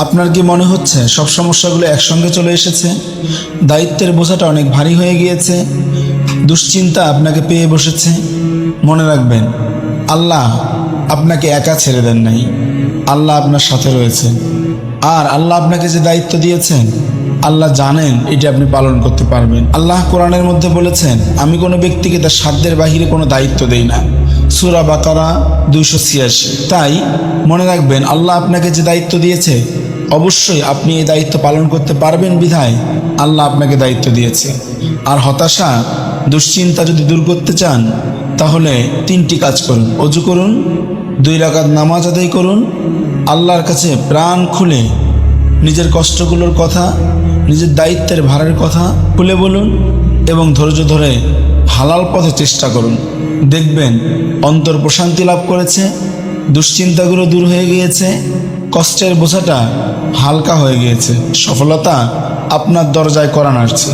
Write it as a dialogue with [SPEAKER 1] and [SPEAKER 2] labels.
[SPEAKER 1] আপনার কি মনে হচ্ছে সব সমস্যাগুলো একসঙ্গে চলে এসেছে? দায়িত্বের বোঝাটা অনেক ভারী হয়ে গিয়েছে, দুশ্চিন্তা আপনাকে পেয়ে বসেছে? মনে রাখবেন, আল্লাহ আপনাকে একা ছেড়ে দেন নাই। আল্লাহ আপনার সাথে রয়েছেন। আর আল্লাহ আপনাকে যে দায়িত্ব দিয়েছেন, আল্লাহ জানেন এটি আপনি পালন করতে পারবেন। আল্লাহ কোরআনের মধ্যে বলেছেন, আমি কোনো ব্যক্তিকে তার সাধ্যের বাহিরে কোনো দায়িত্ব দেই না। সূরা বাকারা 286। তাই মনে রাখবেন, আল্লাহ আপনাকে যে দায়িত্ব দিয়েছে, অবশ্যই আপনি এই দায়িত্ব পালন করতে পারবেন বিধায় আল্লাহ আপনাকে দায়িত্ব দিয়েছে। আর হতাশা, দুশ্চিন্তা যদি দূর করতে চান, তাহলে 3টি কাজ করুন। অজু করুন, 2 রাকাত নামাজ আদায় করুন, আল্লাহর কাছে প্রাণ খুলে নিজের কষ্টগুলোর কথা, নিজের দায়িত্বের ভারের কথা খুলে বলুন এবং ধৈর্য ধরে হালাল পথে চেষ্টা করুন। দেখবেন অন্তর প্রশান্তি লাভ করেছে, দুশ্চিন্তাগুলো দূর হয়ে গিয়েছে, কষ্টের বোঝাটা হালকা হয়ে গিয়েছে, সফলতা আপনার দরজায় কড়া নাড়ছে।